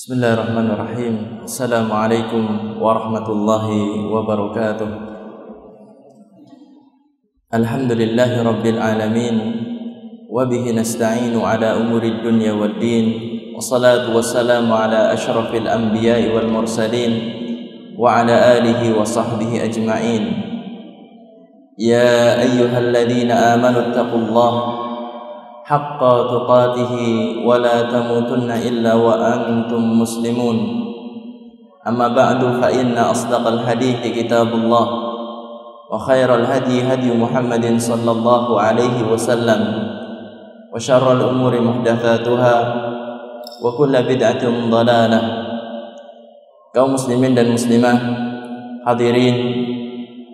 Bismillahirrahmanirrahim. Assalamualaikum warahmatullahi wabarakatuh. Alhamdulillahi rabbil alamin. Wabihi nasta'inu ala umuri dunya wad din. Wassalatu wassalamu ala ashrafil anbiya'i wal mursalin wa ala alihi wa sahbihi ajma'in. Ya ayyuhalladzina amanu taqullaha haqqa tuqatihi wa la tamutunna illa wa antum muslimun. Amma ba'du fa inna asdaqal hadithi kitabullah wa khairal hadi hadi Muhammadin sallallahu alaihi wasallam wa syarrul umuri muhdatsatuha wa kullu bid'atin dhalalah. Kaum muslimin dan muslimah, hadirin,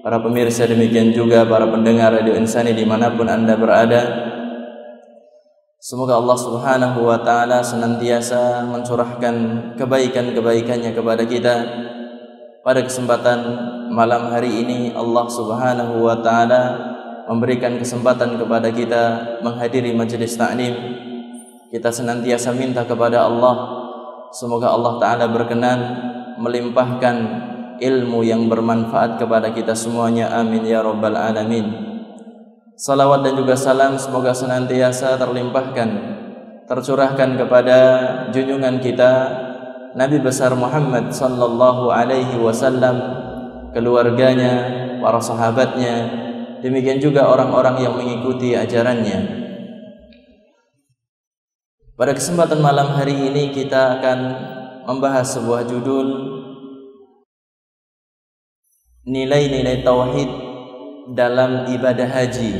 para pemirsa, demikian juga para pendengar Radio Insani dimanapun Anda berada, semoga Allah Subhanahu wa ta'ala senantiasa mencurahkan kebaikan-kebaikannya kepada kita. Pada kesempatan malam hari ini Allah Subhanahu wa ta'ala memberikan kesempatan kepada kita menghadiri majelis ta'lim. Kita senantiasa minta kepada Allah, semoga Allah ta'ala berkenan melimpahkan ilmu yang bermanfaat kepada kita semuanya. Amin ya rabbal alamin. Salawat dan juga salam semoga senantiasa terlimpahkan, tercurahkan kepada junjungan kita Nabi besar Muhammad sallallahu alaihi wasallam, keluarganya, para sahabatnya, demikian juga orang-orang yang mengikuti ajarannya. Pada kesempatan malam hari ini kita akan membahas sebuah judul, nilai-nilai tauhid dalam ibadah haji.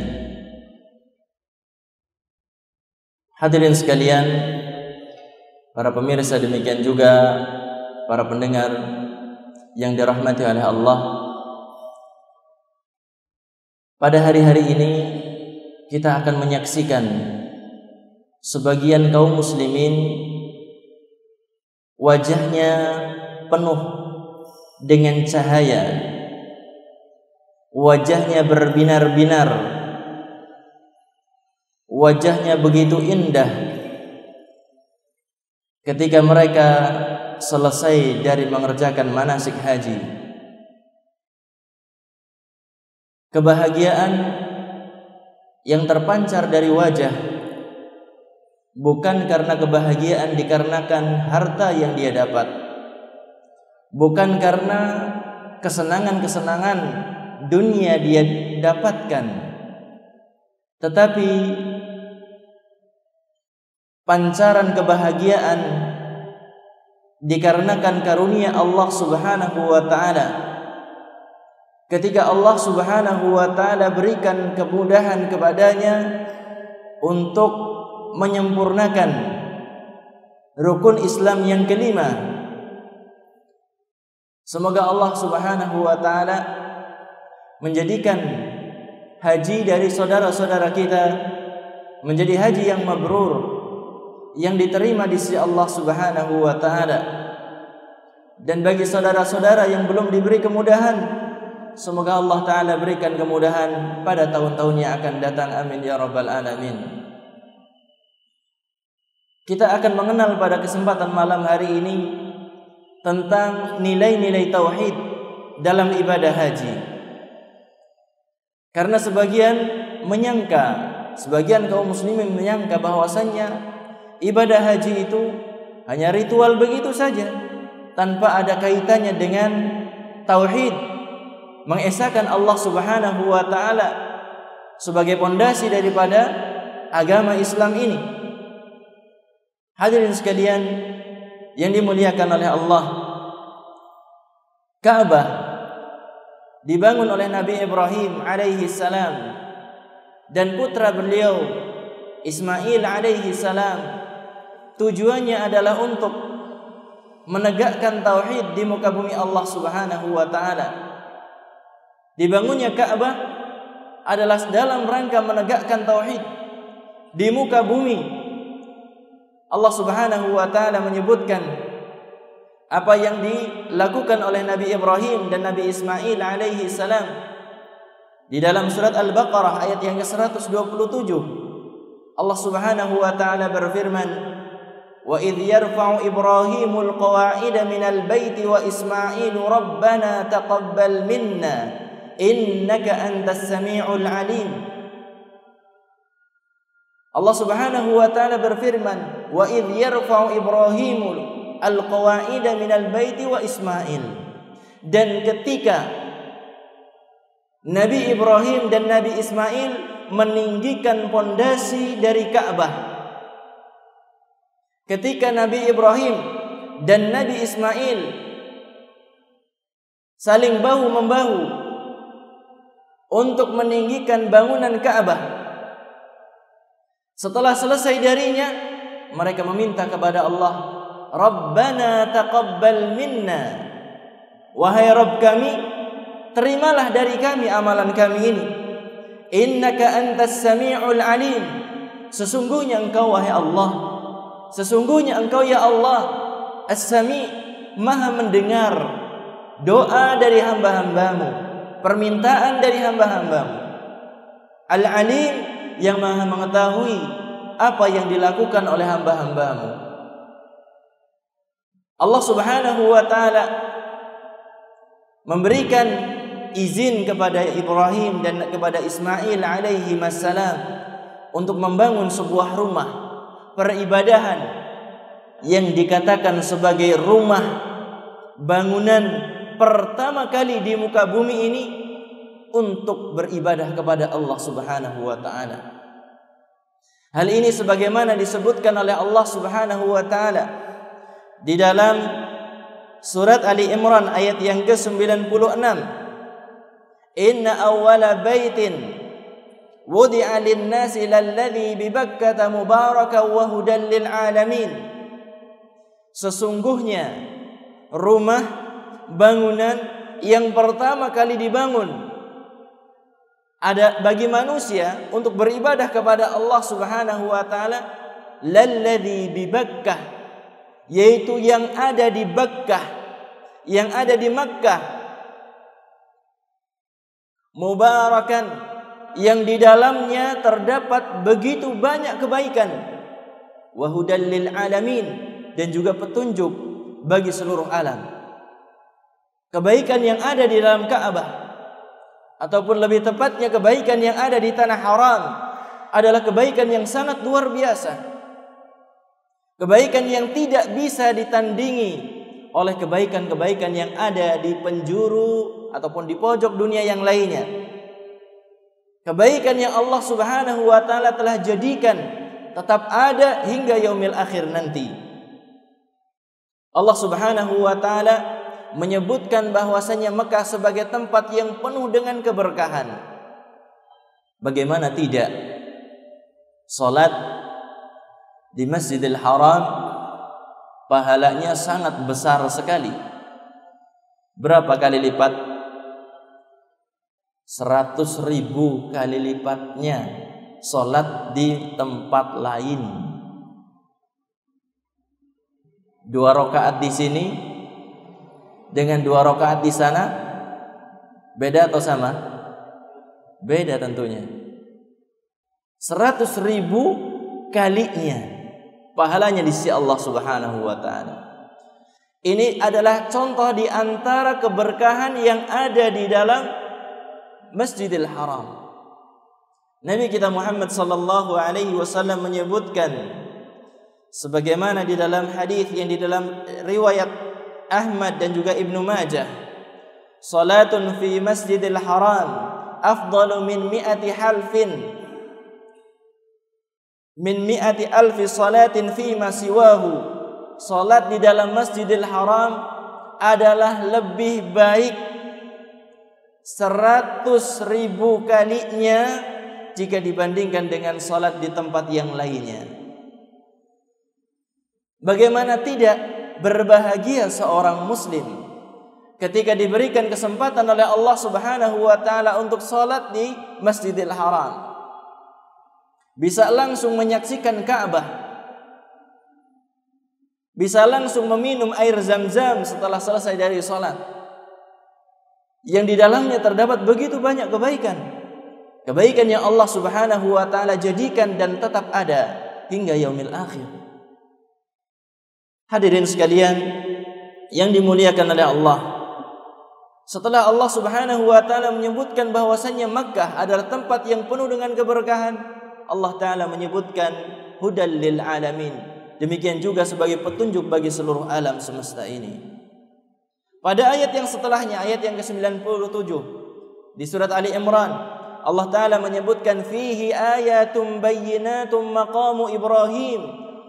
Hadirin sekalian, para pemirsa, demikian juga para pendengar yang dirahmati oleh Allah. Pada hari-hari ini kita akan menyaksikan sebagian kaum muslimin wajahnya penuh dengan cahaya, wajahnya berbinar-binar, wajahnya begitu indah ketika mereka selesai dari mengerjakan manasik haji. Kebahagiaan yang terpancar dari wajah bukan karena kebahagiaan dikarenakan harta yang dia dapat, bukan karena kesenangan-kesenangan dunia dia dapatkan, tetapi pancaran kebahagiaan dikarenakan karunia Allah Subhanahu wa ta'ala. Ketika Allah Subhanahu wa ta'ala berikan kemudahan kepadanya untuk menyempurnakan rukun Islam yang kelima. Semoga Allah Subhanahu wa ta'ala menjadikan haji dari saudara-saudara kita menjadi haji yang mabrur, yang diterima di sisi Allah Subhanahu wa ta'ala. Dan bagi saudara-saudara yang belum diberi kemudahan, semoga Allah ta'ala berikan kemudahan pada tahun-tahun yang akan datang. Amin ya rabbal alamin. Kita akan mengenal pada kesempatan malam hari ini tentang nilai-nilai tauhid dalam ibadah haji. Karena sebagian kaum muslimin menyangka bahwasannya ibadah haji itu hanya ritual begitu saja, tanpa ada kaitannya dengan tauhid, mengesahkan Allah Subhanahu wa ta'ala sebagai pondasi daripada agama Islam ini. Hadirin sekalian yang dimuliakan oleh Allah, Ka'bah dibangun oleh Nabi Ibrahim alaihi salam dan putra beliau Ismail alaihi salam. Tujuannya adalah untuk menegakkan tauhid di muka bumi Allah Subhanahu wa ta'ala. Dibangunnya Ka'bah adalah dalam rangka menegakkan tauhid di muka bumi. Allah Subhanahu wa ta'ala menyebutkan apa yang dilakukan oleh Nabi Ibrahim dan Nabi Ismail alaihi salam di dalam surat Al-Baqarah ayat yang ke-127. Allah Subhanahu wa ta'ala berfirman, wa idh yarfa'u Ibrahimul qawa'ida minal baiti wa Ismailu rabbana taqabbal minna innaka antas sami'ul alim. Allah Subhanahu wa taala berfirman, wa idh yarfa'u Ibrahimul al-qawa'ida minal baiti wa Ismail. Dan ketika Nabi Ibrahim dan Nabi Ismail meninggikan pondasi dari Ka'bah. Ketika Nabi Ibrahim dan Nabi Ismail saling bahu-membahu untuk meninggikan bangunan Ka'bah. Setelah selesai darinya, mereka meminta kepada Allah, Rabbana taqabbal minna. Wahai Rabb kami, terimalah dari kami amalan kami ini. Innaka antas sami'ul alim. Sesungguhnya engkau wahai Allah, sesungguhnya engkau ya Allah, as-sami', maha mendengar doa dari hamba-hambamu, permintaan dari hamba-hambamu. Al-alim, yang maha mengetahui apa yang dilakukan oleh hamba-hambamu. Allah Subhanahu wa ta'ala memberikan izin kepada Ibrahim dan kepada Ismail alaihi wassalam untuk membangun sebuah rumah peribadahan yang dikatakan sebagai rumah bangunan pertama kali di muka bumi ini untuk beribadah kepada Allah Subhanahu wa ta'ala. Hal ini sebagaimana disebutkan oleh Allah Subhanahu wa ta'ala di dalam surat Ali Imran ayat yang ke-96. Inna awwala baitin wudi'a lin-nasi lalladzi bi Bakkah mubarakan wa hudan lil alamin. Sesungguhnya rumah bangunan yang pertama kali dibangun ada bagi manusia untuk beribadah kepada Allah Subhanahu wa taala, lalladzi bi Bakkah, yaitu yang ada di Bakkah, yang ada di Makkah, mubarakan, yang di dalamnya terdapat begitu banyak kebaikan, wa hudan lil alamin, dan juga petunjuk bagi seluruh alam. Kebaikan yang ada di dalam Ka'bah, ataupun lebih tepatnya kebaikan yang ada di tanah haram, adalah kebaikan yang sangat luar biasa. Kebaikan yang tidak bisa ditandingi oleh kebaikan-kebaikan yang ada di penjuru ataupun di pojok dunia yang lainnya. Kebaikan yang Allah Subhanahu wa ta'ala telah jadikan tetap ada hingga yaumil akhir nanti. Allah Subhanahu wa ta'ala menyebutkan bahwasanya Mekah sebagai tempat yang penuh dengan keberkahan. Bagaimana tidak? Salat di Masjidil Haram pahalanya sangat besar sekali. Berapa kali lipat? 100.000 kali lipatnya salat di tempat lain. 2 rakaat di sini dengan 2 rakaat di sana beda atau sama? Beda tentunya. 100.000 kalinya pahalanya di sisi Allah Subhanahu wa ta'ala. Ini adalah contoh di antara keberkahan yang ada di dalam Masjidil Haram. Nabi kita Muhammad sallallahu alaihi wasallam menyebutkan sebagaimana di dalam hadis yang di dalam riwayat Ahmad dan juga Ibnu Majah, salatun fi Masjidil Haram afdalu min mi'ati alfi salatin fi ma siwahu. Salat di dalam Masjidil Haram adalah lebih baik 100.000 kalinya jika dibandingkan dengan salat di tempat yang lainnya. Bagaimana tidak berbahagia seorang muslim ketika diberikan kesempatan oleh Allah Subhanahu wa ta'ala untuk salat di Masjidil Haram, bisa langsung menyaksikan Ka'bah, bisa langsung meminum air Zam-Zam setelah selesai dari salat, yang di dalamnya terdapat begitu banyak kebaikan. Kebaikan yang Allah Subhanahu wa ta'ala jadikan dan tetap ada hingga yaumil akhir. Hadirin sekalian yang dimuliakan oleh Allah, setelah Allah Subhanahu wa taala menyebutkan bahwasannya Makkah adalah tempat yang penuh dengan keberkahan, Allah taala menyebutkan hudal lil alamin. Demikian juga sebagai petunjuk bagi seluruh alam semesta ini. Pada ayat yang setelahnya, ayat yang ke-97 di surat Ali Imran, Allah taala menyebutkan fihi ayatum bayyinatum maqamu Ibrahim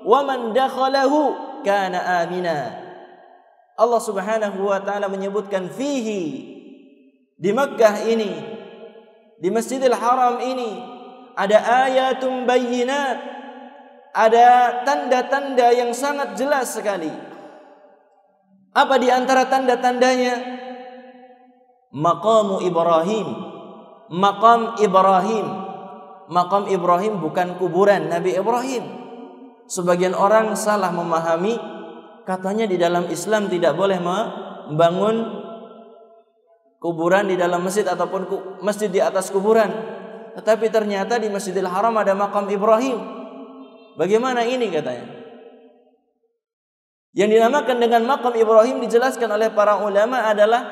wa man dakhalahu kana amina. Allah Subhanahu wa taala menyebutkan fihi, di Makkah ini, di Masjidil Haram ini ada ayatum bayyinat, ada tanda-tanda yang sangat jelas sekali. Apa di antara tanda-tandanya? Maqamu Ibrahim, maqam Ibrahim. Maqam Ibrahim bukan kuburan Nabi Ibrahim. Sebagian orang salah memahami, katanya di dalam Islam tidak boleh membangun kuburan di dalam masjid ataupun masjid di atas kuburan. Tetapi ternyata di Masjidil Haram ada makam Ibrahim. Bagaimana ini katanya? Yang dinamakan dengan makam Ibrahim dijelaskan oleh para ulama adalah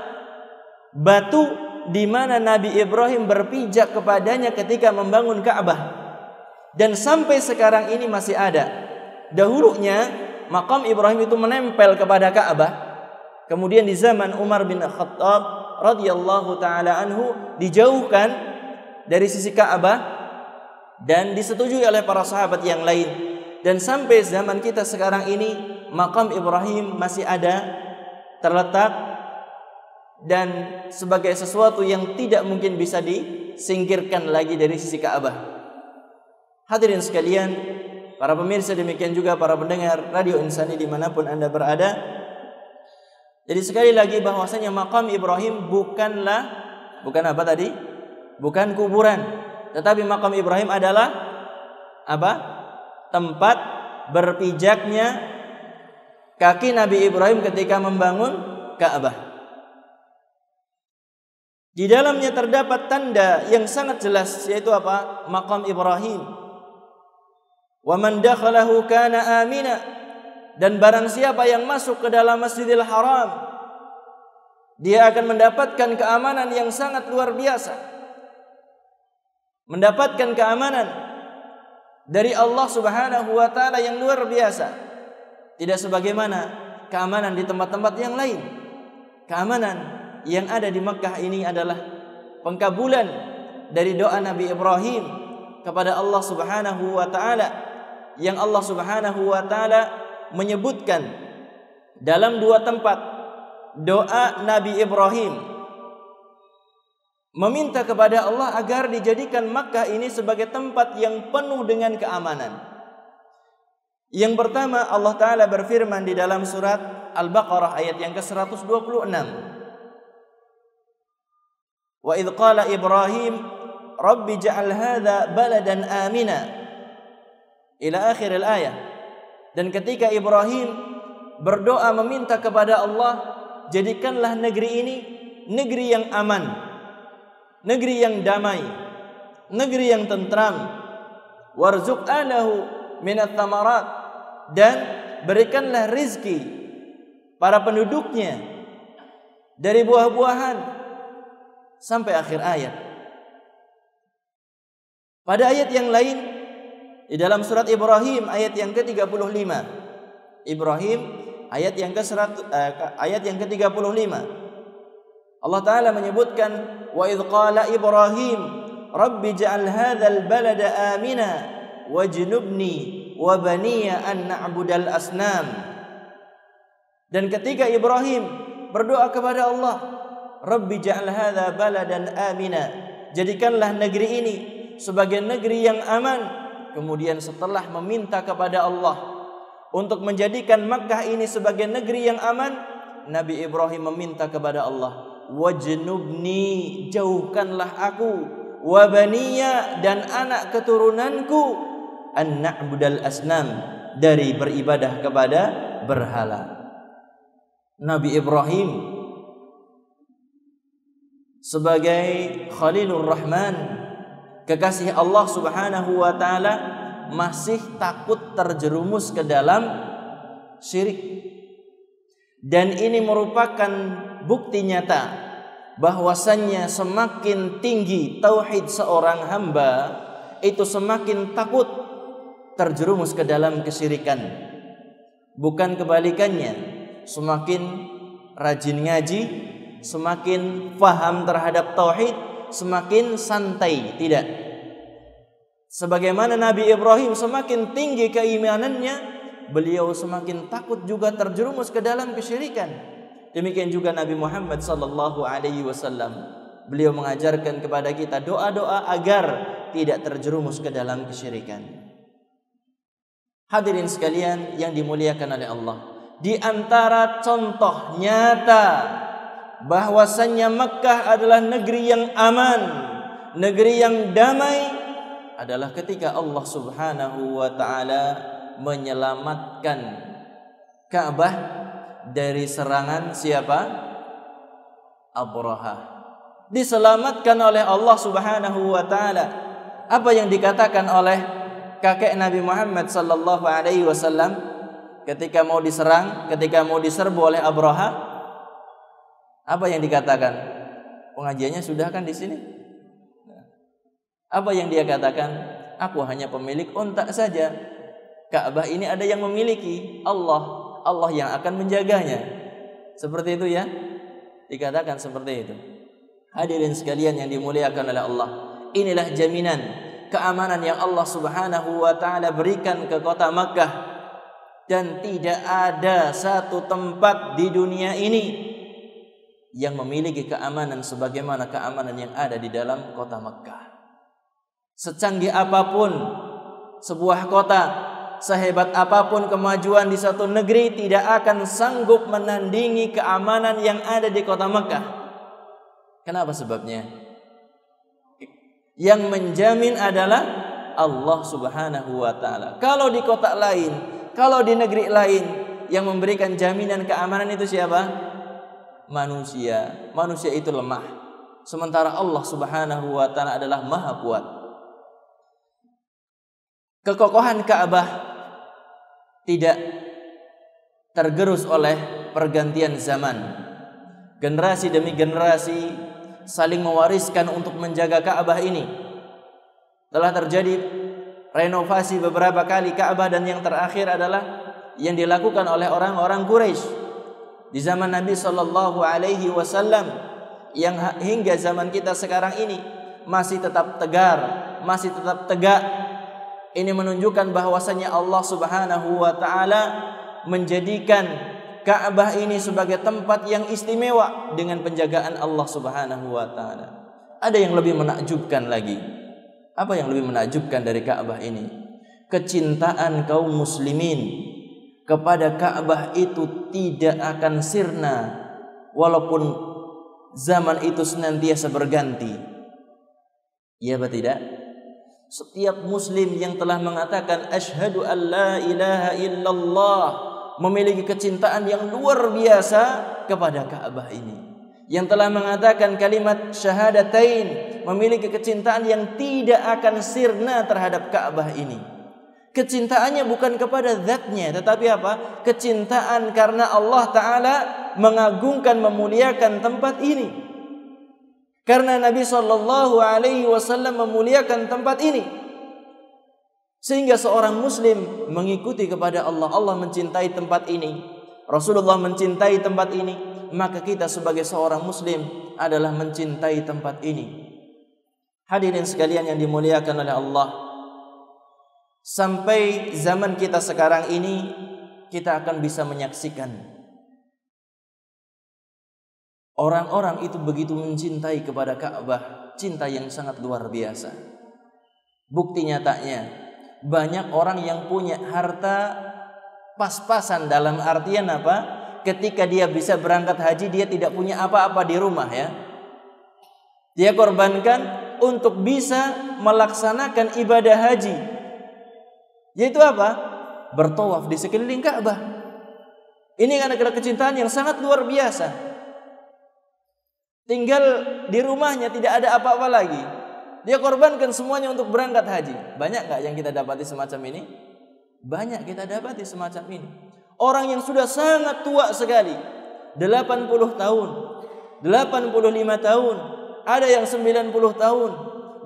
batu di mana Nabi Ibrahim berpijak kepadanya ketika membangun Ka'bah. Dan sampai sekarang ini masih ada. Dahulunya makam Ibrahim itu menempel kepada Ka'bah. Kemudian di zaman Umar bin Khattab radhiyallahu taala anhu dijauhkan dari sisi Ka'bah dan disetujui oleh para sahabat yang lain. Dan sampai zaman kita sekarang ini makam Ibrahim masih ada terletak dan sebagai sesuatu yang tidak mungkin bisa disingkirkan lagi dari sisi Ka'bah. Hadirin sekalian, para pemirsa, demikian juga para pendengar Radio Insani dimanapun Anda berada. Jadi sekali lagi bahwasanya makam Ibrahim bukan apa tadi? Bukan kuburan. Tetapi makam Ibrahim adalah apa? Tempat berpijaknya kaki Nabi Ibrahim ketika membangun Ka'bah. Di dalamnya terdapat tanda yang sangat jelas, yaitu apa? Makam Ibrahim. Wa man dakhalahu kana amina, dan barang siapa yang masuk ke dalam Masjidil Haram, dia akan mendapatkan keamanan yang sangat luar biasa. Mendapatkan keamanan dari Allah Subhanahu wa taala yang luar biasa. Tidak sebagaimana keamanan di tempat-tempat yang lain. Keamanan yang ada di Makkah ini adalah pengkabulan dari doa Nabi Ibrahim kepada Allah Subhanahu wa taala, yang Allah Subhanahu wa taala menyebutkan dalam dua tempat doa Nabi Ibrahim meminta kepada Allah agar dijadikan Makkah ini sebagai tempat yang penuh dengan keamanan. Yang pertama, Allah taala berfirman di dalam surat Al-Baqarah ayat yang ke-126. Wa idz qala Ibrahim rabbi ja'al hadza baladan amina ila akhir al-ayah. Dan ketika Ibrahim berdoa meminta kepada Allah, jadikanlah negeri ini negeri yang aman, negeri yang damai, negeri yang tentram. Warzuq ahlahu minat thamarat, dan berikanlah rizki para penduduknya dari buah-buahan, sampai akhir ayat. Pada ayat yang lain di dalam surat Ibrahim ayat yang ke-35. Ibrahim ayat yang ke-35. Allah taala menyebutkan wa idz qala Ibrahim rabbi ja'al hadzal balada amina wajnubni wa baniya an na'budal asnam. Dan ketika Ibrahim berdoa kepada Allah, rabbi ja'al hadza baladan amina, jadikanlah negeri ini sebagai negeri yang aman. Kemudian setelah meminta kepada Allah untuk menjadikan Makkah ini sebagai negeri yang aman, Nabi Ibrahim meminta kepada Allah, wajnubni, jauhkanlah aku, wa baniya, dan anak keturunanku, an na'budal asnam, dari beribadah kepada berhala. Nabi Ibrahim sebagai Khalilur Rahman, kekasih Allah Subhanahu wa taala, masih takut terjerumus ke dalam syirik. Dan ini merupakan bukti nyata bahwasannya semakin tinggi tauhid seorang hamba, itu semakin takut terjerumus ke dalam kesyirikan. Bukan kebalikannya, semakin rajin ngaji, semakin faham terhadap tauhid, semakin santai. Tidak. Sebagaimana Nabi Ibrahim semakin tinggi keimanannya, beliau semakin takut juga terjerumus ke dalam kesyirikan. Demikian juga Nabi Muhammad sallallahu alaihi wasallam. Beliau mengajarkan kepada kita doa-doa agar tidak terjerumus ke dalam kesyirikan. Hadirin sekalian yang dimuliakan oleh Allah, di antara contoh nyata bahwasannya Makkah adalah negeri yang aman, negeri yang damai, adalah ketika Allah Subhanahu wa taala menyelamatkan Ka'bah dari serangan siapa? Abraha. Diselamatkan oleh Allah Subhanahu wa taala. Apa yang dikatakan oleh kakek Nabi Muhammad sallallahu alaihi wasallam ketika mau diserang, ketika mau diserbu oleh Abraha? Apa yang dikatakan? Pengajiannya sudah kan di sini? Apa yang dia katakan? Aku hanya pemilik unta saja. Ka'bah ini ada yang memiliki, Allah yang akan menjaganya. Seperti itu ya, dikatakan seperti itu. Hadirin sekalian yang dimuliakan oleh Allah, inilah jaminan keamanan yang Allah Subhanahu wa taala berikan ke kota Makkah, dan tidak ada satu tempat di dunia ini yang memiliki keamanan sebagaimana keamanan yang ada di dalam kota Makkah. Secanggih apapun sebuah kota, sehebat apapun kemajuan di satu negeri, tidak akan sanggup menandingi keamanan yang ada di kota Makkah. Kenapa sebabnya? Yang menjamin adalah Allah Subhanahu wa taala. Kalau di kota lain, kalau di negeri lain, yang memberikan jaminan keamanan itu siapa? Manusia. Manusia itu lemah. Sementara Allah Subhanahu wa taala adalah Maha Kuat. Kekokohan Ka'bah tidak tergerus oleh pergantian zaman. Generasi demi generasi saling mewariskan untuk menjaga Ka'bah ini. Telah terjadi renovasi beberapa kali Ka'bah, dan yang terakhir adalah yang dilakukan oleh orang-orang Quraisy di zaman Nabi sallallahu alaihi wasallam, yang hingga zaman kita sekarang ini masih tetap tegar, masih tetap tegak. Ini menunjukkan bahwasanya Allah Subhanahu wa taala menjadikan Ka'bah ini sebagai tempat yang istimewa dengan penjagaan Allah Subhanahu wa taala. Ada yang lebih menakjubkan lagi. Apa yang lebih menakjubkan dari Ka'bah ini? Kecintaan kaum muslimin kepada Ka'bah itu tidak akan sirna walaupun zaman itu senantiasa berganti. Iya atau tidak? Setiap muslim yang telah mengatakan asyhadu an la ilaha illallah memiliki kecintaan yang luar biasa kepada Ka'bah ini. Yang telah mengatakan kalimat syahadatain memiliki kecintaan yang tidak akan sirna terhadap Ka'bah ini. Kecintaannya bukan kepada zatnya, tetapi apa? Kecintaan karena Allah Ta'ala mengagungkan, memuliakan tempat ini. Karena Nabi Shallallahu Alaihi Wasallam memuliakan tempat ini, sehingga seorang Muslim mengikuti kepada Allah. Allah mencintai tempat ini, Rasulullah mencintai tempat ini, maka kita sebagai seorang Muslim adalah mencintai tempat ini. Hadirin sekalian yang dimuliakan oleh Allah, sampai zaman kita sekarang ini kita akan bisa menyaksikan orang-orang itu begitu mencintai kepada Ka'bah, cinta yang sangat luar biasa. Bukti nyatanya, banyak orang yang punya harta pas-pasan, dalam artian apa? Ketika dia bisa berangkat haji, dia tidak punya apa-apa di rumah ya. Dia korbankan untuk bisa melaksanakan ibadah haji. Yaitu apa? Bertawaf di sekeliling Ka'bah. Ini adalah kecintaan yang sangat luar biasa. Tinggal di rumahnya tidak ada apa-apa lagi, dia korbankan semuanya untuk berangkat haji. Banyak gak yang kita dapati semacam ini? Banyak kita dapati semacam ini. Orang yang sudah sangat tua sekali, 80 tahun, 85 tahun, ada yang 90 tahun,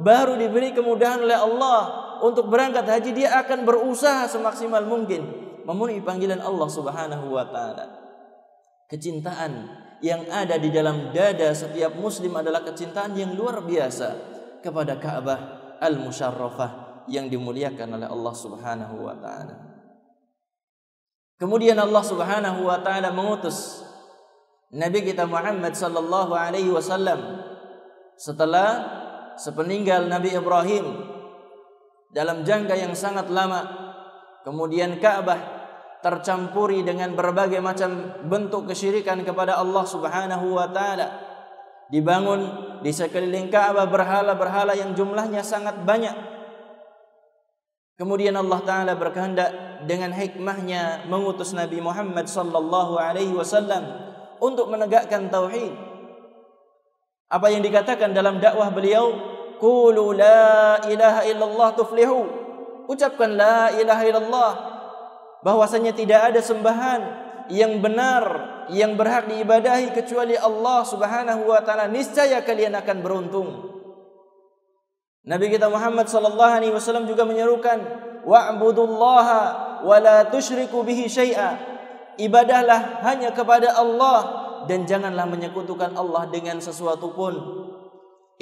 baru diberi kemudahan oleh Allah untuk berangkat haji, dia akan berusaha semaksimal mungkin memenuhi panggilan Allah Subhanahu wa taala. Kecintaan yang ada di dalam dada setiap muslim adalah kecintaan yang luar biasa kepada Ka'bah al-Musyarrafah yang dimuliakan oleh Allah Subhanahu wa taala. Kemudian Allah Subhanahu wa taala mengutus Nabi kita Muhammad sallallahu alaihi wasallam setelah sepeninggal Nabi Ibrahim dalam jangka yang sangat lama. Kemudian Ka'bah tercampuri dengan berbagai macam bentuk kesyirikan kepada Allah Subhanahu wa taala. Dibangun di sekeliling Ka'bah berhala-berhala yang jumlahnya sangat banyak. Kemudian Allah taala berkehendak dengan hikmahnya mengutus Nabi Muhammad sallallahu alaihi wasallam untuk menegakkan tauhid. Apa yang dikatakan dalam dakwah beliau, qulu la ilaha illallah tuflihu. Ucapkan la ilaha illallah, bahwasanya tidak ada sembahan yang benar, yang berhak diibadahi kecuali Allah Subhanahu wa taala, niscaya kalian akan beruntung. Nabi kita Muhammad sallallahu alaihi wasallam juga menyerukan, wa'budullaha wa la tusyriku bihi syai'a. Ibadahlah hanya kepada Allah dan janganlah menyekutukan Allah dengan sesuatu pun.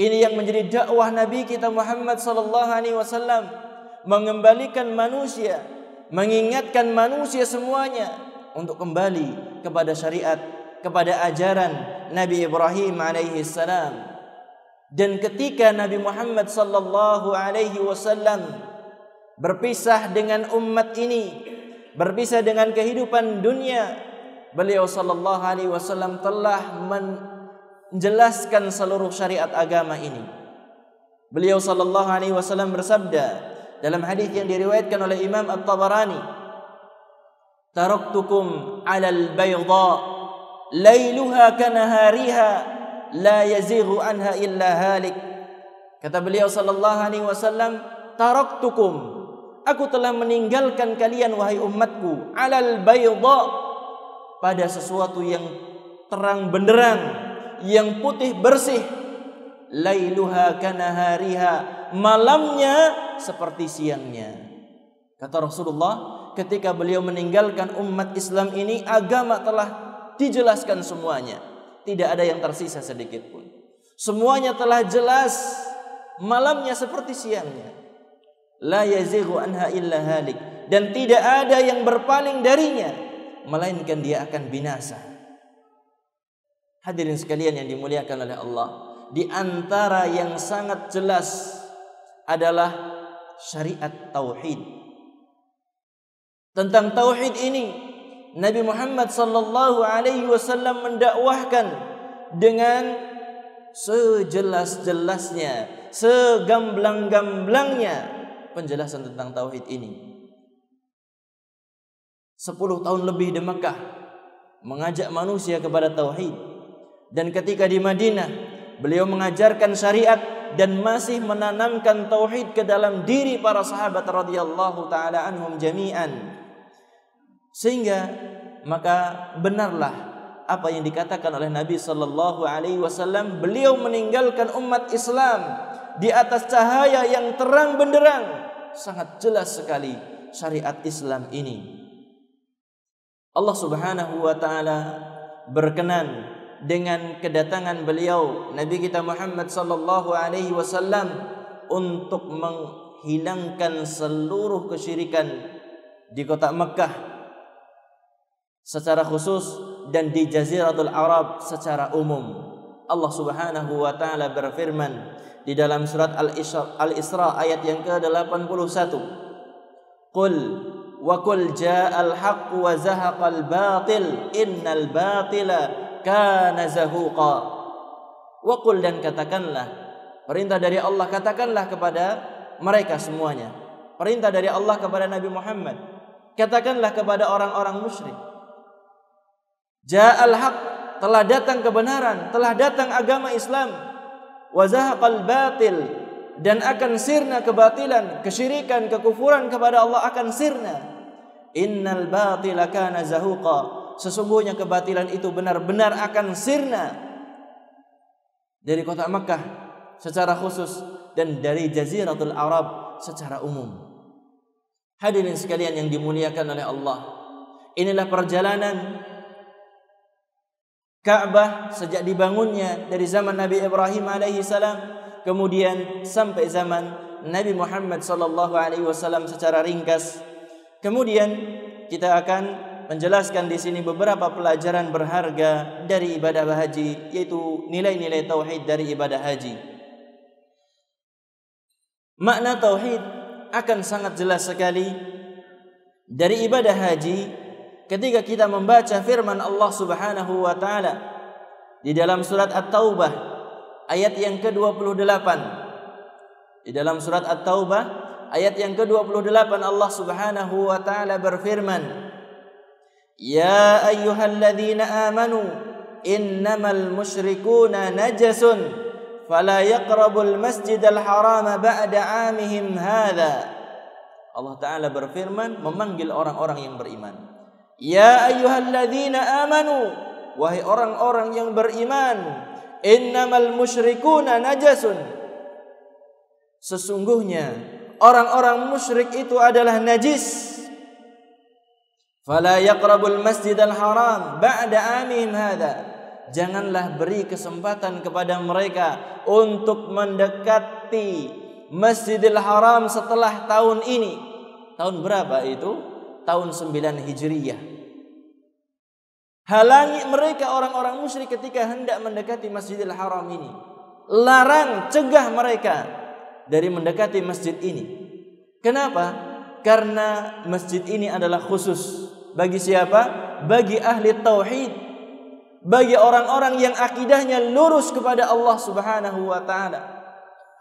Ini yang menjadi dakwah Nabi kita Muhammad sallallahu alaihi wasallam, mengembalikan manusia, mengingatkan manusia semuanya untuk kembali kepada syariat, kepada ajaran Nabi Ibrahim alaihi salam. Dan ketika Nabi Muhammad sallallahu alaihi wasallam berpisah dengan umat ini, berpisah dengan kehidupan dunia, beliau sallallahu alaihi wasallam telah menjelaskan seluruh syariat agama ini. Beliau sallallahu alaihi wasallam bersabda dalam hadis yang diriwayatkan oleh Imam At-Tabarani, "Taraktukum 'alal bayda lailuha kanahariha la yazighu anha illa halik." Kata beliau sallallahu alaihi wasallam, "Taraktukum, aku telah meninggalkan kalian wahai umatku, 'alal bayda, pada sesuatu yang terang benderang, yang putih bersih, lailuha kanahariha, malamnya seperti siangnya." Kata Rasulullah, ketika beliau meninggalkan umat Islam ini, agama telah dijelaskan semuanya, tidak ada yang tersisa sedikit pun. Semuanya telah jelas, malamnya seperti siangnya. La yazighu anha illa halik, dan tidak ada yang berpaling darinya melainkan dia akan binasa. Hadirin sekalian yang dimuliakan oleh Allah, di antara yang sangat jelas adalah syariat tauhid. Tentang tauhid ini Nabi Muhammad sallallahu alaihi wasallam mendakwahkan dengan sejelas-jelasnya, segamblang-gamblangnya penjelasan tentang tauhid ini. 10 tahun lebih di Mekah mengajak manusia kepada tauhid, dan ketika di Madinah beliau mengajarkan syariat dan masih menanamkan tauhid ke dalam diri para sahabat radhiyallahu taala anhum jami'an. Sehingga maka benarlah apa yang dikatakan oleh Nabi sallallahu alaihi wasallam, beliau meninggalkan umat Islam di atas cahaya yang terang benderang. Sangat jelas sekali syariat Islam ini. Allah Subhanahu wa taala berkenan dengan kedatangan beliau Nabi kita Muhammad sallallahu alaihi wasallam untuk menghilangkan seluruh kesyirikan di kota Mekah secara khusus dan di Jaziratul Arab secara umum. Allah Subhanahu wa taala berfirman di dalam surat Al-Isra ayat yang ke-81, "Qul wa qul ja'al haqq wa zahaqal batil innal batila kana zahuqa." Wa qul, dan katakanlah, perintah dari Allah, katakanlah kepada mereka semuanya, perintah dari Allah kepada Nabi Muhammad, katakanlah kepada orang-orang musyrik, ja'al haqq, telah datang kebenaran, telah datang agama Islam, wa zahaqal batil, dan akan sirna kebatilan, kesyirikan, kekufuran kepada Allah akan sirna. Innal batila kana zahuqa. Sesungguhnya kebatilan itu benar-benar akan sirna dari kota Makkah secara khusus dan dari Jaziratul Arab secara umum. Hadirin sekalian yang dimuliakan oleh Allah, inilah perjalanan Ka'bah sejak dibangunnya dari zaman Nabi Ibrahim alaihi salam, kemudian sampai zaman Nabi Muhammad sallallahu alaihi wasallam secara ringkas. Kemudian kita akan menjelaskan di sini beberapa pelajaran berharga dari ibadah haji, yaitu nilai-nilai tauhid dari ibadah haji. Makna tauhid akan sangat jelas sekali dari ibadah haji ketika kita membaca firman Allah Subhanahu wa taala di dalam surat At-Taubah ayat yang ke-28. Di dalam surat At-Taubah ayat yang ke-28 Allah Subhanahu wa taala berfirman, "Ya ayyuhalladzina amanu innamal musyrikuuna najasun fala yaqrabul masjidal harama ba'da 'amihim hadza." Allah taala berfirman memanggil orang-orang yang beriman. Ya ayyuhalladzina amanu, wahai orang-orang yang beriman, innamal musyrikuuna najasun. Sesungguhnya orang-orang musyrik itu adalah najis. Fala yaqrabul masjidal haram ba'da 'amihim hadza. Janganlah beri kesempatan kepada mereka untuk mendekati Masjidil Haram setelah tahun ini. Tahun berapa itu? Tahun 9 Hijriyah. Halangi mereka orang-orang musyrik ketika hendak mendekati Masjidil Haram ini. Larang, cegah mereka dari mendekati masjid ini. Kenapa? Karena masjid ini adalah khusus bagi siapa? Bagi ahli tauhid, bagi orang-orang yang akidahnya lurus kepada Allah Subhanahu wa taala.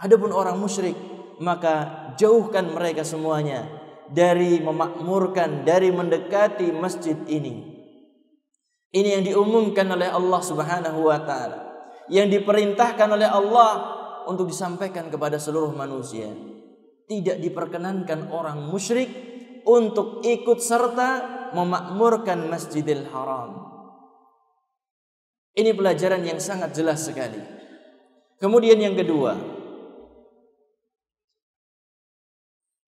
Adapun orang musyrik, maka jauhkan mereka semuanya dari memakmurkan, dari mendekati masjid ini. Ini yang diumumkan oleh Allah Subhanahu wa taala, yang diperintahkan oleh Allah untuk disampaikan kepada seluruh manusia. Tidak diperkenankan orang musyrik untuk ikut serta memakmurkan Masjidil Haram. Ini pelajaran yang sangat jelas sekali. Kemudian yang kedua,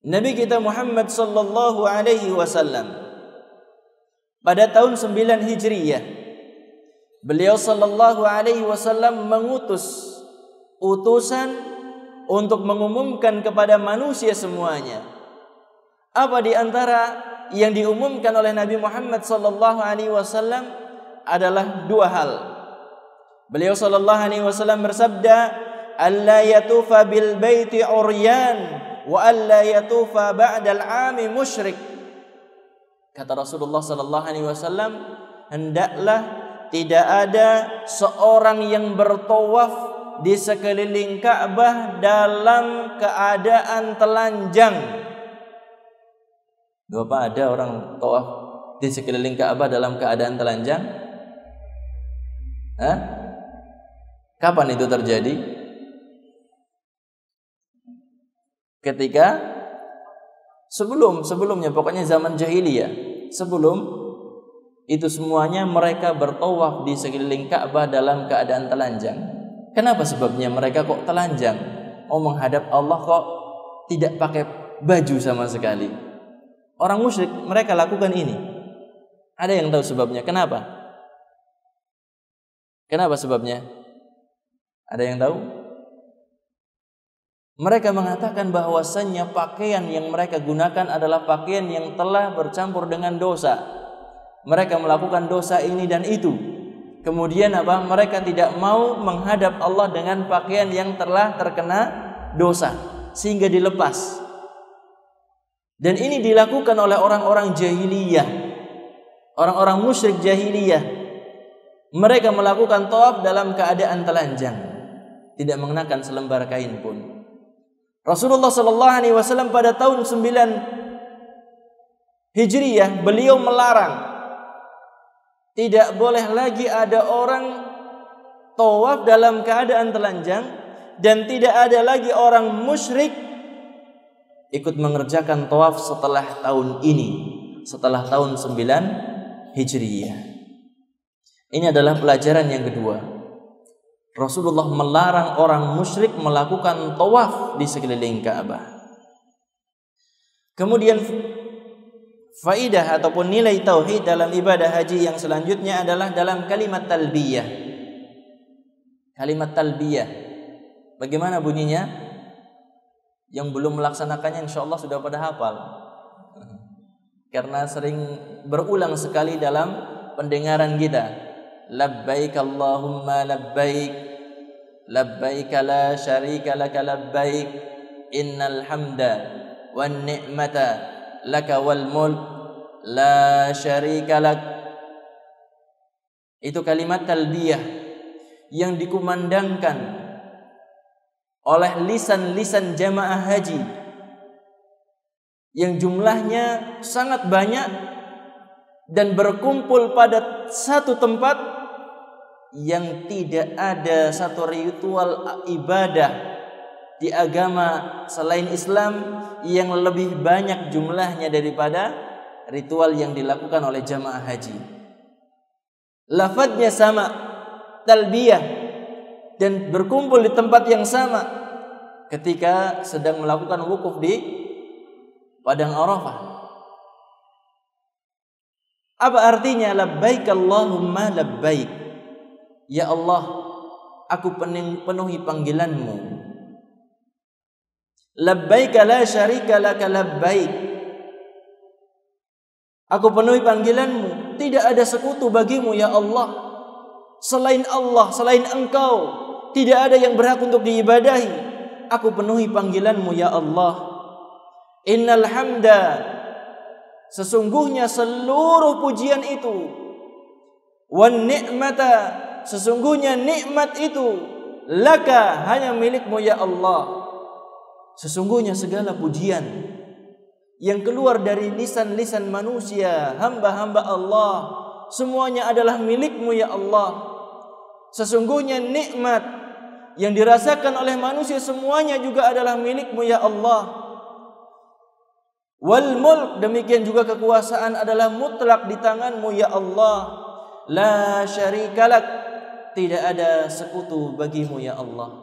Nabi kita Muhammad sallallahu alaihi wasallam pada tahun 9 Hijriyah, beliau sallallahu alaihi wasallam mengutus utusan untuk mengumumkan kepada manusia semuanya. Apa di antara yang diumumkan oleh Nabi Muhammad sallallahu alaihi wasallam adalah dua hal. Beliau sallallahu alaihi wasallam bersabda, "Alla yatufa bil baiti uryan wa alla yatufa ba'dal 'ami musyrik." Kata Rasulullah sallallahu alaihi wasallam, hendaklah tidak ada seorang yang bertawaf di sekeliling Ka'bah dalam keadaan telanjang. Apa ada orang tawaf di sekeliling Ka'bah dalam keadaan telanjang? Kapan itu terjadi? Ketika sebelumnya, pokoknya zaman jahiliyah. Sebelum itu semuanya mereka bertawaf di sekeliling Ka'bah dalam keadaan telanjang. Kenapa sebabnya mereka kok telanjang? Menghadap Allah kok tidak pakai baju sama sekali. Orang musyrik mereka lakukan ini. Ada yang tahu sebabnya? Kenapa? Kenapa sebabnya? Ada yang tahu? Mereka mengatakan bahwasannya pakaian yang mereka gunakan adalah pakaian yang telah bercampur dengan dosa. Mereka melakukan dosa ini dan itu. Kemudian apa? Mereka tidak mau menghadap Allah dengan pakaian yang telah terkena dosa, sehingga dilepas. Dan ini dilakukan oleh orang-orang jahiliyah, orang-orang musyrik jahiliyah. Mereka melakukan tawaf dalam keadaan telanjang, tidak mengenakan selembar kain pun. Rasulullah sallallahu alaihi wasallam pada tahun 9 Hijriyah beliau melarang, tidak boleh lagi ada orang tawaf dalam keadaan telanjang, dan tidak ada lagi orang musyrik ikut mengerjakan tawaf setelah tahun ini, setelah tahun 9 Hijriyah. Ini adalah pelajaran yang kedua. Rasulullah melarang orang musyrik melakukan tawaf di sekeliling Ka'bah. Kemudian faidah ataupun nilai tauhid dalam ibadah haji yang selanjutnya adalah dalam kalimat talbiyah. Kalimat talbiyah, bagaimana bunyinya? Yang belum melaksanakannya insyaallah sudah pada hafal. Karena sering berulang sekali dalam pendengaran kita. Labbaik Allahumma labbaik, labbaik la syarika laka labbaik, innal hamda wan ni'mata laka wal mulk la syarika lak. Itu kalimat talbiyah yang dikumandangkan oleh lisan-lisan jamaah haji yang jumlahnya sangat banyak dan berkumpul pada satu tempat yang tidak ada satu ritual ibadah di agama selain Islam yang lebih banyak jumlahnya daripada ritual yang dilakukan oleh jamaah haji. Lafadznya sama, talbiyah, dan berkumpul di tempat yang sama ketika sedang melakukan wukuf di Padang Arafah. Apa artinya labbaik Allahumma labbaik? Ya Allah, aku penuhi panggilanmu. Labbaik la syarika laka labbaik. Aku penuhi panggilanmu, tidak ada sekutu bagimu ya Allah. Selain Allah, selain Engkau, tidak ada yang berhak untuk diibadahi. Aku penuhi panggilanmu ya Allah. Innal hamda, sesungguhnya seluruh pujian itu, wan ni'mata, sesungguhnya nikmat itu, laka, hanya milikmu ya Allah. Sesungguhnya segala pujian yang keluar dari lisan-lisan manusia, hamba-hamba Allah, semuanya adalah milikmu ya Allah. Sesungguhnya nikmat yang dirasakan oleh manusia semuanya juga adalah milikmu ya Allah. Wal mulk, demikian juga kekuasaan adalah mutlak di tanganmu ya Allah. La syarikalak, tidak ada sekutu bagimu ya Allah.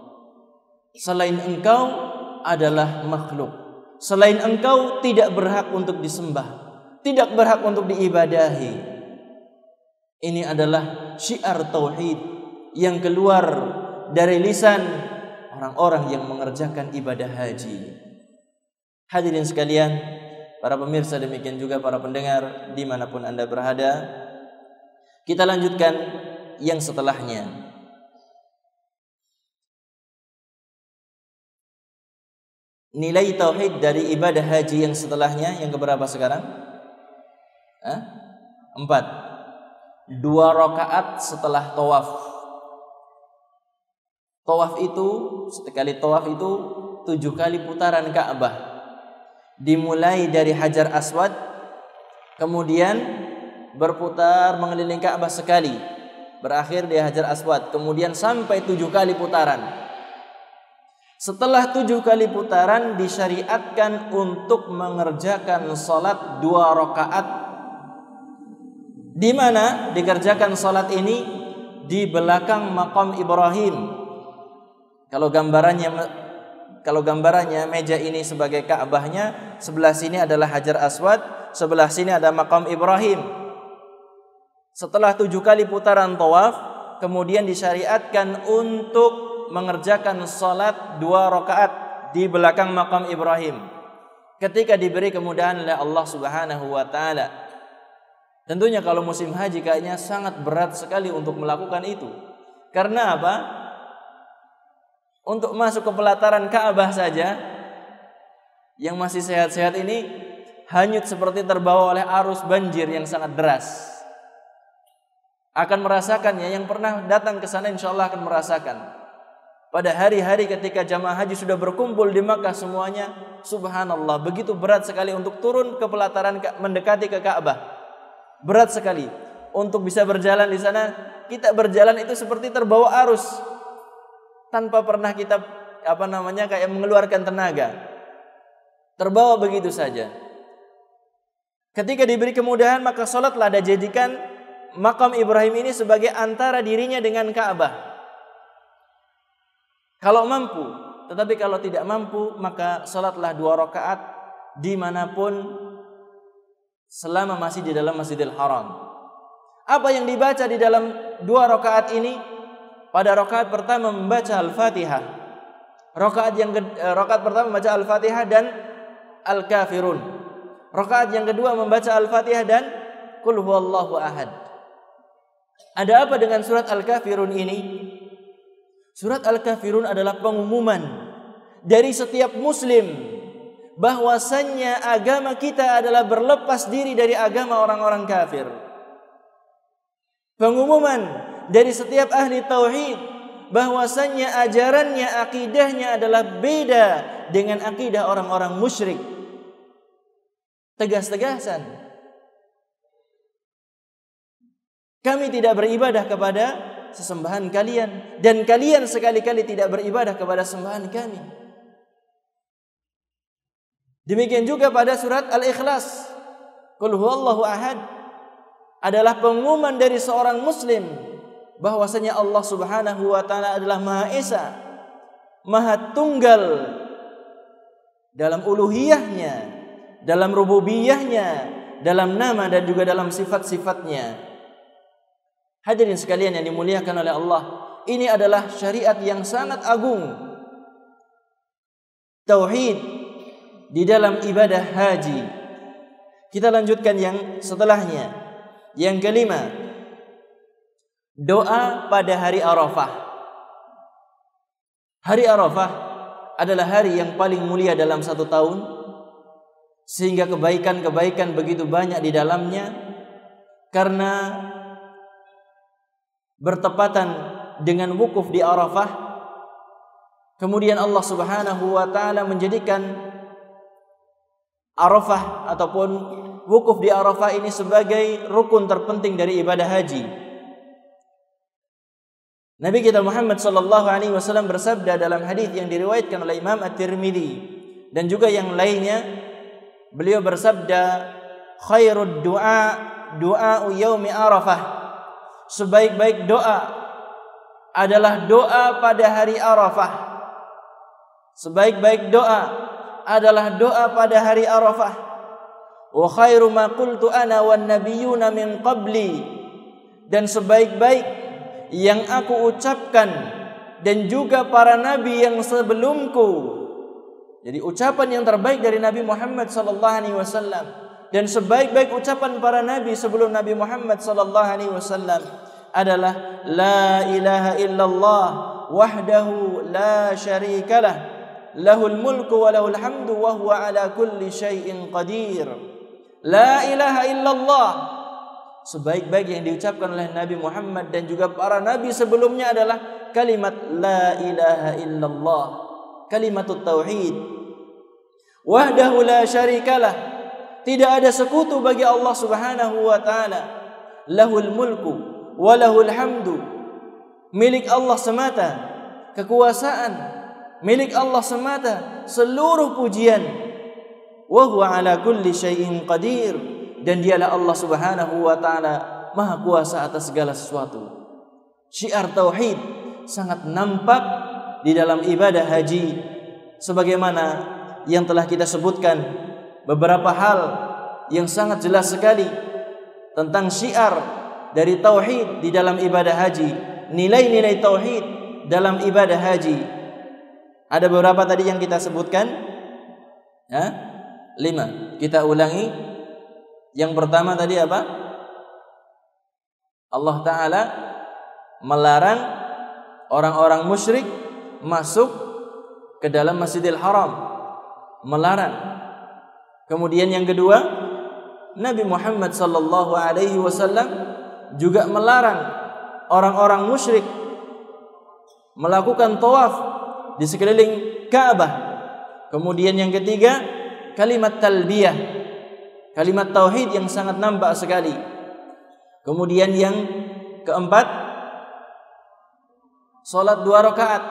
Selain Engkau adalah makhluk. Selain Engkau tidak berhak untuk disembah, tidak berhak untuk diibadahi. Ini adalah syiar tauhid yang keluar dari lisan orang-orang yang mengerjakan ibadah haji. Hadirin sekalian, para pemirsa, demikian juga para pendengar dimanapun Anda berada, kita lanjutkan yang setelahnya. Nilai tauhid dari ibadah haji yang setelahnya, yang keberapa sekarang? 4. 2 rakaat setelah tawaf. Tawaf itu, sekali tawaf itu 7 kali putaran Ka'bah. Dimulai dari Hajar Aswad, kemudian berputar mengelilingi Ka'bah sekali, berakhir di Hajar Aswad, kemudian sampai 7 kali putaran. Setelah 7 kali putaran disyariatkan untuk mengerjakan salat 2 rakaat. Di mana dikerjakan salat ini? Di belakang maqam Ibrahim. Kalau gambarannya meja ini sebagai Ka'bahnya, sebelah sini adalah Hajar Aswad, sebelah sini ada maqam Ibrahim. Setelah 7 kali putaran tawaf, kemudian disyariatkan untuk mengerjakan salat 2 rakaat di belakang maqam Ibrahim ketika diberi kemudahan oleh Allah Subhanahu wa taala. Tentunya kalau musim haji kayaknya sangat berat sekali untuk melakukan itu. Karena apa? Untuk masuk ke pelataran Ka'bah saja yang masih sehat-sehat ini hanyut seperti terbawa oleh arus banjir yang sangat deras. Akan merasakannya, yang pernah datang ke sana insyaallah akan merasakan. Pada hari-hari ketika jamaah haji sudah berkumpul di Makkah semuanya, subhanallah, begitu berat sekali untuk turun ke pelataran mendekati ke Ka'bah. Berat sekali untuk bisa berjalan di sana. Kita berjalan itu seperti terbawa arus, tanpa pernah kita kayak mengeluarkan tenaga. Terbawa begitu saja. Ketika diberi kemudahan, maka salatlah dan jadikan makam Ibrahim ini sebagai antara dirinya dengan Ka'bah. Kalau mampu, tetapi kalau tidak mampu, maka salatlah 2 rakaat dimanapun selama masih di dalam Masjidil Haram. Apa yang dibaca di dalam 2 rakaat ini? Pada rakaat pertama membaca Al-Fatihah. Rakaat pertama membaca Al-Fatihah dan Al-Kafirun. Rakaat yang kedua membaca Al-Fatihah dan Qul huwallahu ahad. Ada apa dengan surat Al-Kafirun ini? Surat Al-Kafirun adalah pengumuman dari setiap muslim bahwasannya agama kita adalah berlepas diri dari agama orang-orang kafir. Pengumuman dari setiap ahli tauhid bahwasannya ajarannya, akidahnya adalah beda dengan akidah orang-orang musyrik. Tegas-tegasan. Kami tidak beribadah kepada sesembahan kalian, dan kalian sekali-kali tidak beribadah kepada sembahan kami. Demikian juga pada surat Al-Ikhlas, Qul huwallahu ahad, adalah pengumuman dari seorang muslim bahwasanya Allah Subhanahu wa taala adalah Maha Esa, Maha Tunggal dalam uluhiyahnya, dalam rububiyahnya, dalam nama dan juga dalam sifat-sifatnya. Hadirin sekalian yang dimuliakan oleh Allah, ini adalah syariat yang sangat agung. Tauhid di dalam ibadah haji. Kita lanjutkan yang setelahnya. Yang kelima, doa pada hari Arafah. Hari Arafah adalah hari yang paling mulia dalam 1 tahun, sehingga kebaikan-kebaikan begitu banyak di dalamnya, karena bertepatan dengan wukuf di Arafah. Kemudian Allah Subhanahu wa taala menjadikan Arafah ataupun wukuf di Arafah ini sebagai rukun terpenting dari ibadah haji. Nabi kita Muhammad sallallahu alaihi wasallam bersabda dalam hadis yang diriwayatkan oleh Imam At-Tirmidzi dan juga yang lainnya, beliau bersabda, khairud du'a du'a'u yaumi Arafah. Sebaik-baik doa adalah doa pada hari Arafah. Sebaik-baik doa adalah doa pada hari Arafah. Wa khairu ma qultu ana wan nabiyyuna min qabli. Dan sebaik-baik yang aku ucapkan dan juga para nabi yang sebelumku. Jadi ucapan yang terbaik dari Nabi Muhammad sallallahu alaihi wasallam dan sebaik-baik ucapan para nabi sebelum Nabi Muhammad sallallahu alaihi wasallam adalah la ilaha illallah wahdahu la syarikalah lahul mulku wa lahul hamdu wa huwa ala kulli syai'in qadir. La ilaha illallah, sebaik-baik yang diucapkan oleh Nabi Muhammad dan juga para nabi sebelumnya adalah kalimat la ilaha illallah, kalimatut tauhid. Wahdahu la syarikalah, tidak ada sekutu bagi Allah Subhanahu wa taala. Lahul mulku wa lahul hamdu, milik Allah semata kekuasaan, milik Allah semata seluruh pujian. Wa huwa ala kulli syai'in qadir, dan dialah Allah Subhanahu wa taala maha kuasa atas segala sesuatu. Syiar tauhid sangat nampak di dalam ibadah haji, sebagaimana yang telah kita sebutkan beberapa hal yang sangat jelas sekali tentang syiar dari tauhid di dalam ibadah haji, nilai-nilai tauhid dalam ibadah haji. Ada beberapa tadi yang kita sebutkan, 5. Kita ulangi. Yang pertama tadi apa? Allah Ta'ala melarang orang-orang musyrik masuk ke dalam Masjidil Haram. Melarang. Kemudian yang kedua, Nabi Muhammad sallallahu alaihi wasallam juga melarang orang-orang musyrik melakukan tawaf di sekeliling Ka'bah. Kemudian yang ketiga, kalimat talbiyah, kalimat tauhid yang sangat nampak sekali. Kemudian yang keempat, salat 2 rakaat,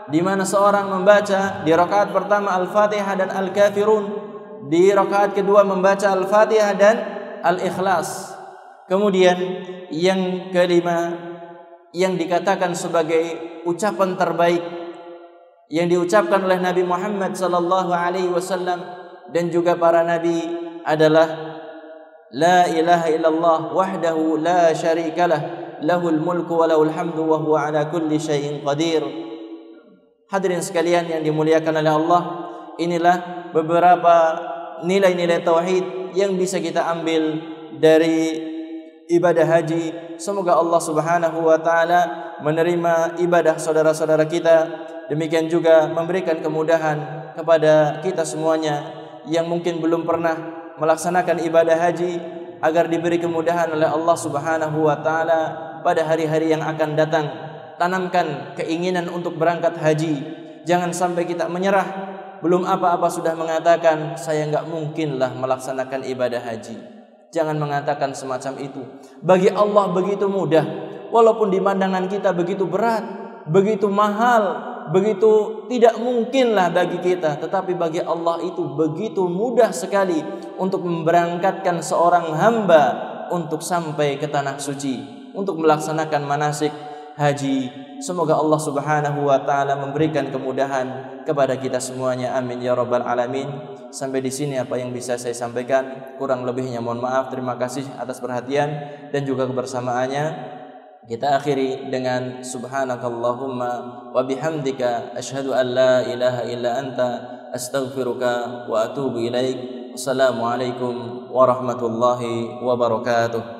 di mana seorang membaca di rakaat pertama Al-Fatihah dan Al-Kafirun, di rakaat kedua membaca Al-Fatihah dan al-ikhlas. Kemudian yang kelima yang dikatakan sebagai ucapan terbaik yang diucapkan oleh Nabi Muhammad sallallahu alaihi wasallam dan juga para nabi adalah la ilaha illallah wahdahu la syarikalah lahul mulku wa lahul hamdu wa huwa ala kulli syai'in qadir. Hadirin sekalian yang dimuliakan oleh Allah, inilah beberapa nilai-nilai tauhid yang bisa kita ambil dari ibadah haji. Semoga Allah Subhanahu wa taala menerima ibadah saudara-saudara kita. Demikian juga memberikan kemudahan kepada kita semuanya yang mungkin belum pernah melaksanakan ibadah haji agar diberi kemudahan oleh Allah Subhanahu wa taala pada hari-hari yang akan datang. Tanamkan keinginan untuk berangkat haji. Jangan sampai kita menyerah. Belum apa-apa sudah mengatakan saya enggak mungkinlah melaksanakan ibadah haji. Jangan mengatakan semacam itu. Bagi Allah begitu mudah. Walaupun di pandangan kita begitu berat, begitu mahal, begitu tidak mungkinlah bagi kita, tetapi bagi Allah itu begitu mudah sekali untuk memberangkatkan seorang hamba untuk sampai ke tanah suci, untuk melaksanakan manasik haji. Semoga Allah Subhanahu wa taala memberikan kemudahan kepada kita semuanya. Amin ya rabbal alamin. Sampai di sini apa yang bisa saya sampaikan, kurang lebihnya mohon maaf. Terima kasih atas perhatian dan juga kebersamaannya. Kita akhiri dengan subhanakallahumma wa bihamdika asyhadu an la ilaha illa anta astaghfiruka wa atubu ilaik. Wassalamualaikum warahmatullahi wabarakatuh.